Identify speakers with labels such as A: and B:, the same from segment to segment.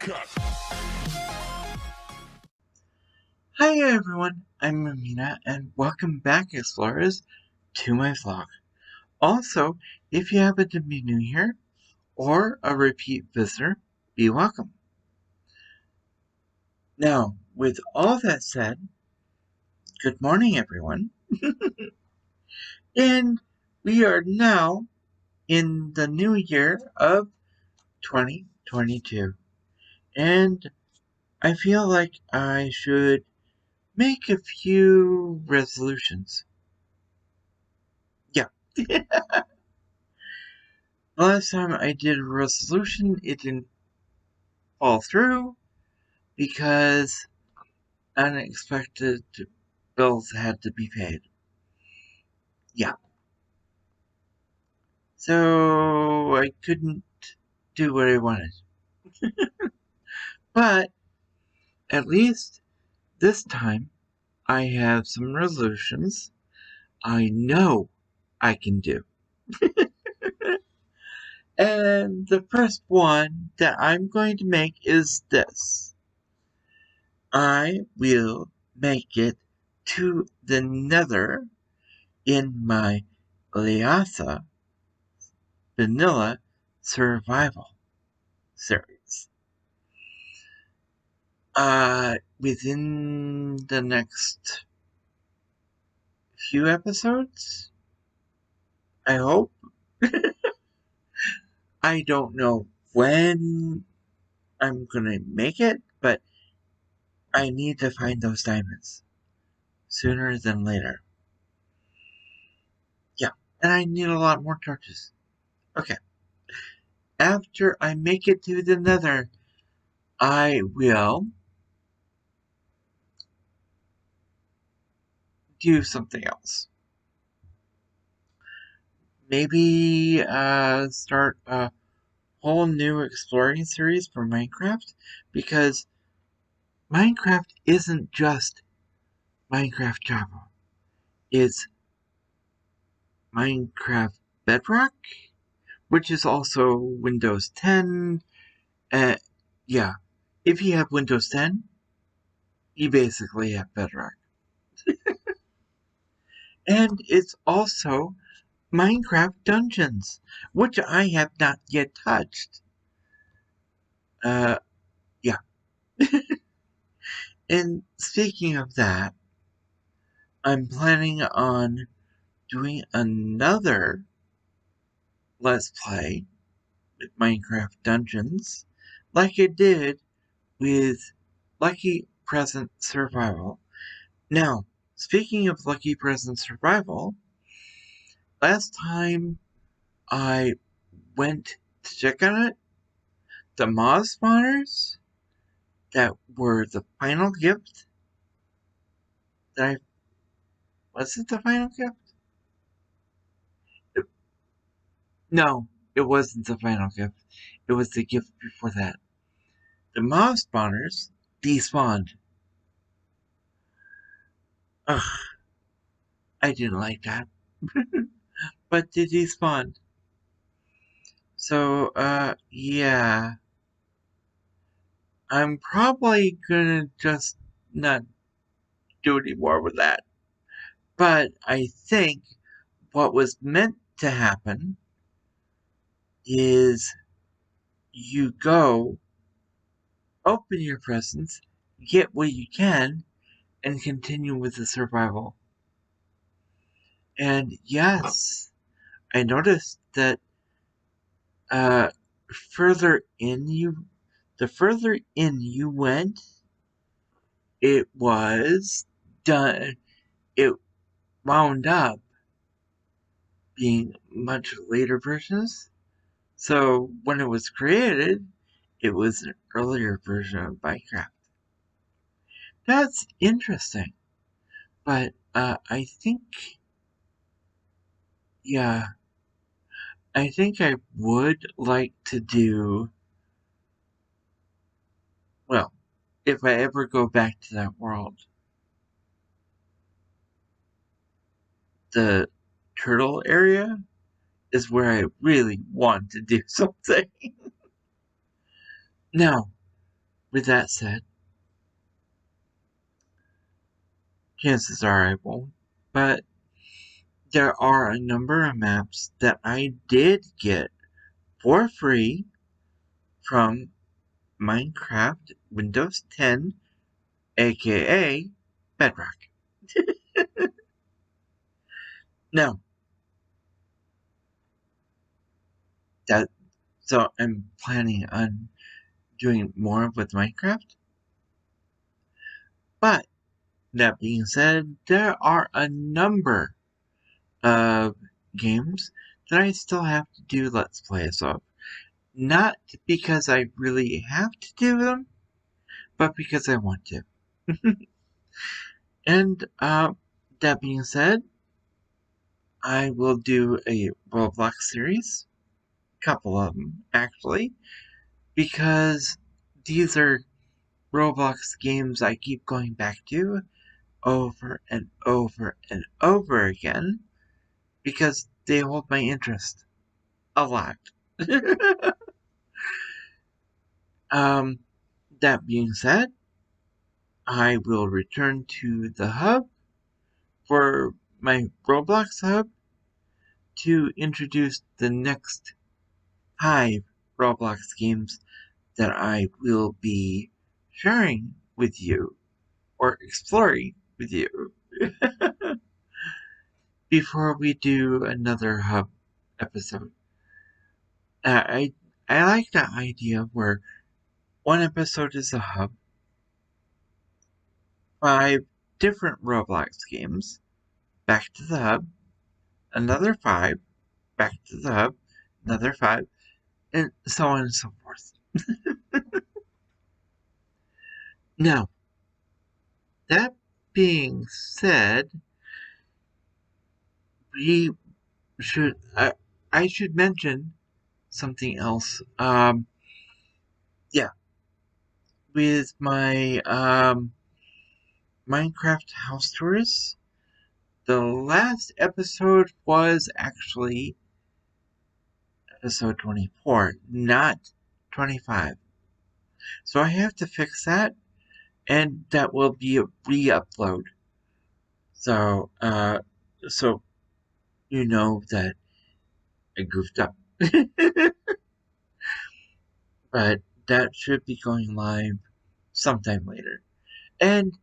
A: Hi everyone, I'm Amena and welcome back explorers to my vlog. Also, if you happen to be new here or a repeat visitor, be welcome. Now, with all that said, good morning everyone. And we are now in the new year of 2022. And I feel like I should make a few resolutions. Yeah. Last time I did a resolution, it didn't fall through because unexpected bills had to be paid. Yeah. So I couldn't do what I wanted. But at least this time I have some resolutions I know I can do. And the first one that I'm going to make is this. I will make it to the Nether in my Lyatha Vanilla Survival series. Within the next few episodes, I hope. I don't know when I'm gonna make it, but I need to find those diamonds sooner than later. Yeah, and I need a lot more torches. Okay. After I make it to the Nether, I will do something else. Maybe start a whole new exploring series for Minecraft, because Minecraft isn't just Minecraft Java. It's Minecraft Bedrock, which is also Windows 10. Yeah, if you have Windows 10, you basically have Bedrock. And it's also Minecraft Dungeons, which I have not yet touched. Yeah. And speaking of that, I'm planning on doing another Let's Play with Minecraft Dungeons, like I did with Lucky Present Survival. Now, speaking of Lucky Present Survival, last time I went to check on it, the mob spawners that were the final gift that I... Was it the final gift? No, it wasn't the final gift. It was the gift before that. The mob spawners despawned. Ugh, I didn't like that. But they despawned. So, yeah. I'm probably gonna just not do any more with that. But I think what was meant to happen is you go, open your presents, get what you can, and continue with the survival. And yes, I noticed that further in you, the further in you went, it was done. It wound up being much later versions. So when it was created, it was an earlier version of Minecraft. That's interesting. But I think, yeah, I think I would like to do, well, if I ever go back to that world, the turtle area is where I really want to do something. Now, with that said, chances are I won't, but there are a number of maps that I did get for free from Minecraft Windows 10, aka Bedrock. Now, that so I'm planning on doing more with Minecraft, but that being said, there are a number of games that I still have to do Let's Plays of. Not because I really have to do them, but because I want to. And that being said, I will do a Roblox series, a couple of them actually, because these are Roblox games I keep going back to over and over and over again because they hold my interest a lot. um, that being said, I will return to the hub for my Roblox hub to introduce the next 5 Roblox games that I will be sharing with you or exploring with you before we do another hub episode. I like that idea where one episode is a hub, 5 different Roblox games, back to the hub, another 5, back to the hub, another 5, and so on and so forth. Now, that being said, we should I should mention something else. Yeah, with my Minecraft house tours, the last episode was actually episode 24, not 25. So I have to fix that, and that will be a re-upload. So, so you know that I goofed up. But that should be going live sometime later. And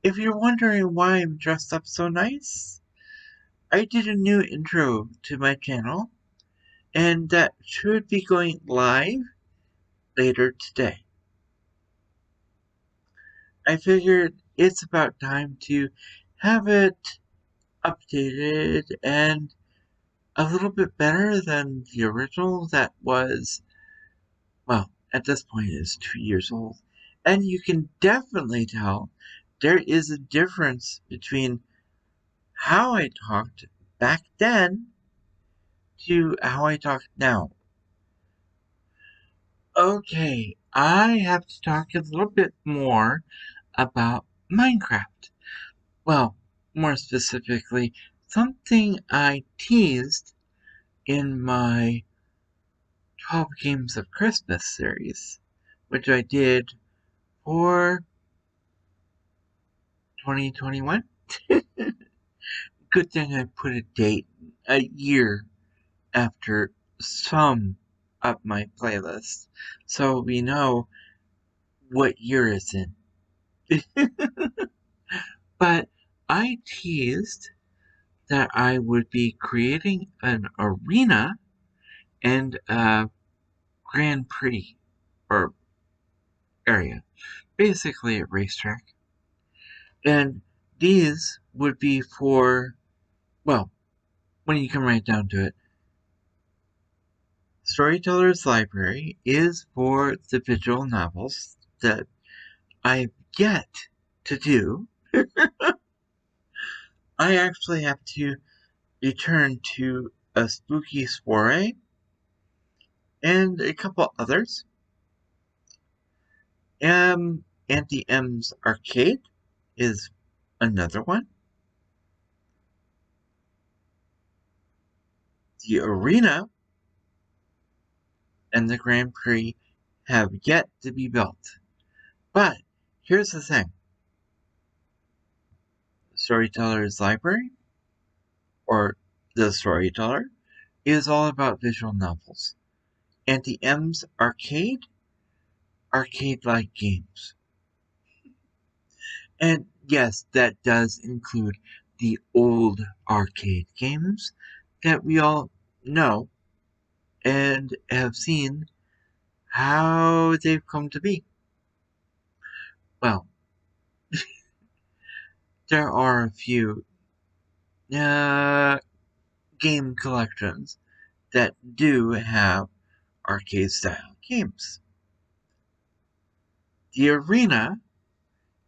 A: if you're wondering why I'm dressed up so nice, I did a new intro to my channel, and that should be going live later today. I figured it's about time to have it updated and a little bit better than the original that was, well, at this point is 2 years old. And you can definitely tell there is a difference between how I talked back then to how I talk now. Okay, I have to talk a little bit more about Minecraft. Well, more specifically, something I teased in my 12 Games of Christmas series, which I did for 2021. Good thing I put a date, a year after some of my playlists, so we know what year it's in. But I teased that I would be creating an arena and a Grand Prix or area, basically a racetrack. And these would be for, well, when you come right down to it, Storyteller's Library is for the visual novels that I've yet to do. I actually have to return to A Spooky Soiree and a couple others. Auntie M's Arcade is another one. The arena and the Grand Prix have yet to be built. But here's the thing. Storyteller's Library, or The Storyteller, is all about visual novels. And the M's arcade-like games. And yes, that does include the old arcade games that we all know and have seen how they've come to be. Well, there are a few game collections that do have arcade style games. The arena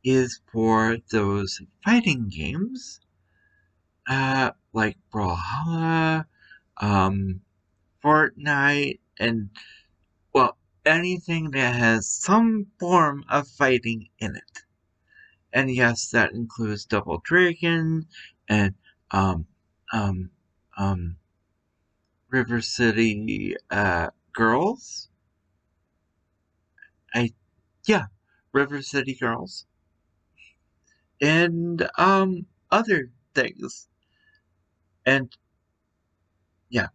A: is for those fighting games like Brawlhalla, um, Fortnite, and well, anything that has some form of fighting in it. And yes, that includes Double Dragon and um, um, um, River City Girls. I yeah, River City Girls and other things. And yeah,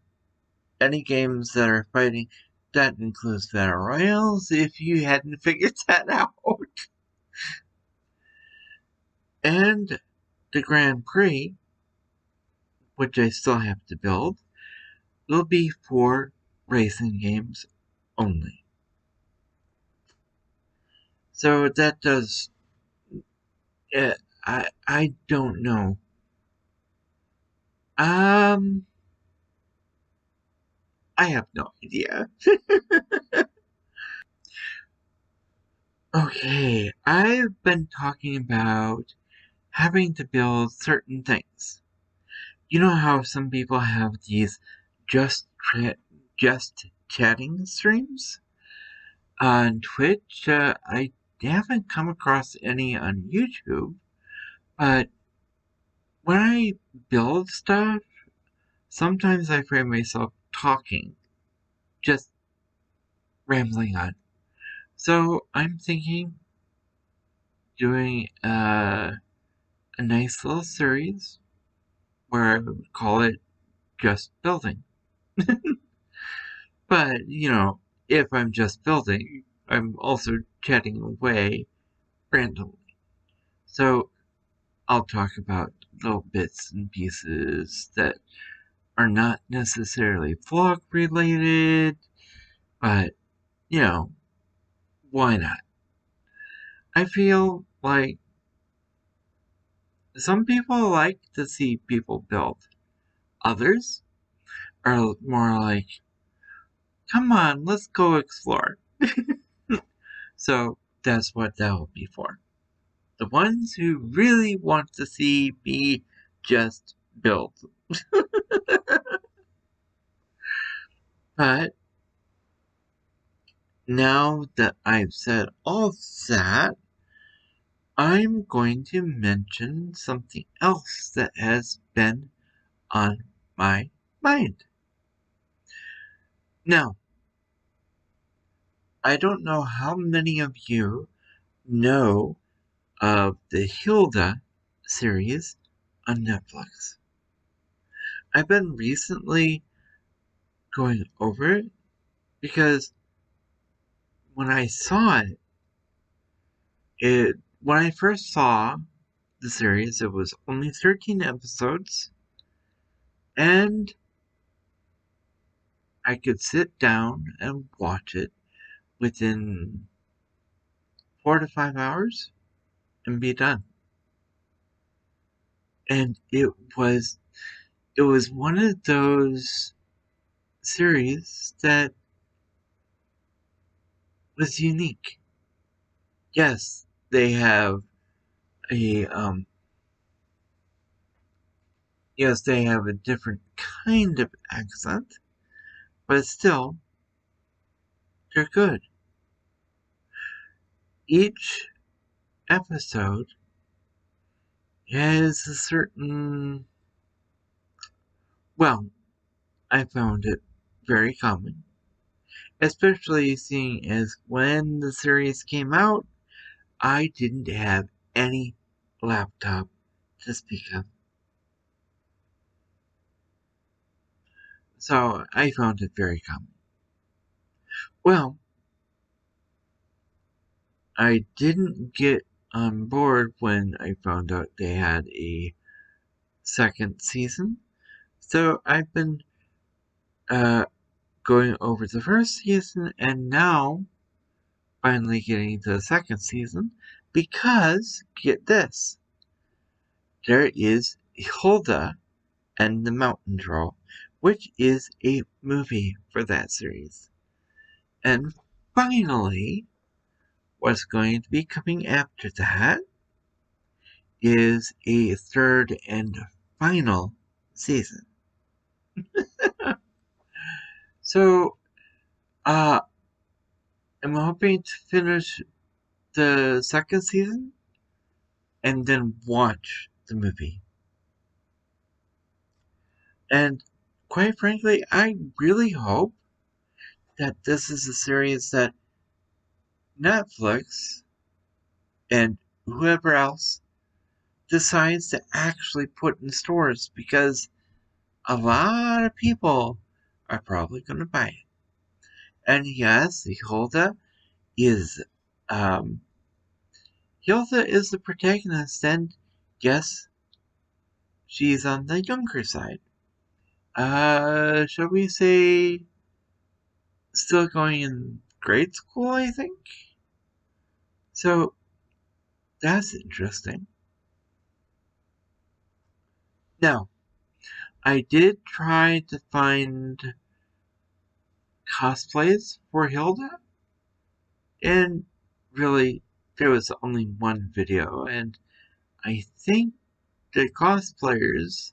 A: any games that are fighting that includes battle royales. If you hadn't figured that out, and the Grand Prix, which I still have to build, will be for racing games only. So that does. Uh, I don't know. Um, I have no idea. Okay, I've been talking about having to build certain things. You know how some people have these just just chatting streams on Twitch? I haven't come across any on YouTube, but when I build stuff, sometimes I find myself talking, just rambling on. So I'm thinking doing a nice little series where I would call it Just Building. But, if I'm just building, I'm also chatting away randomly. So I'll talk about little bits and pieces that are not necessarily vlog related, but, you know, why not? I feel like some people like to see people build. Others are more like, come on, let's go explore. So that's what that will be for. The ones who really want to see me just build. But now that I've said all that, I'm going to mention something else that has been on my mind. Now, I don't know how many of you know of the Hilda series on Netflix. I've been recently going over it because when I saw when I first saw the series, it was only 13 episodes, and I could sit down and watch it within 4 to 5 hours and be done. And it was one of those series that was unique. Yes, they have a yes, they have a different kind of accent, but still they're good. Each episode has a certain, well, I found it very common, especially seeing as when the series came out, I didn't have any laptop to speak of. So I found it very common. Well, I didn't get on board when I found out they had a second season. So I've been going over the first season and now finally getting to the second season because, get this, there is Hilda and the Mountain Troll, which is a movie for that series. And finally, what's going to be coming after that is a third and final season. So, uh, I'm hoping to finish the second season and then watch the movie. And quite frankly, I really hope that this is a series that Netflix and whoever else decides to actually put in stores because a lot of people are probably going to buy it. And yes, is um, Hilda is the protagonist, and yes, she's on the younger side. Shall we say still going in grade school, I think? So that's interesting. Now, I did try to find cosplays for Hilda, and really, there was only one video, and I think the cosplayers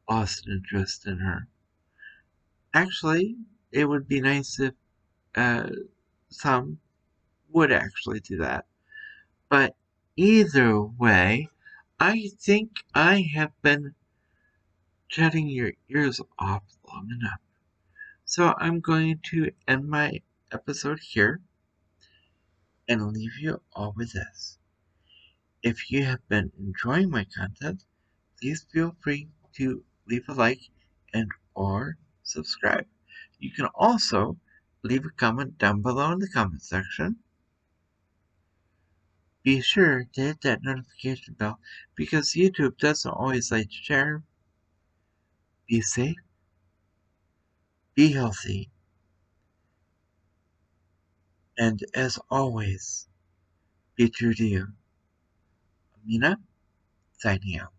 A: lost interest in her. Actually, it would be nice if uh, some would actually do that. But either way, I think I have been chatting your ears off long enough. So I'm going to end my episode here and leave you all with this. If you have been enjoying my content, please feel free to leave a like and or subscribe. You can also leave a comment down below in the comment section. Be sure to hit that notification bell because YouTube doesn't always like to share. Be safe, be healthy, and as always, be true to you. Amena, signing out.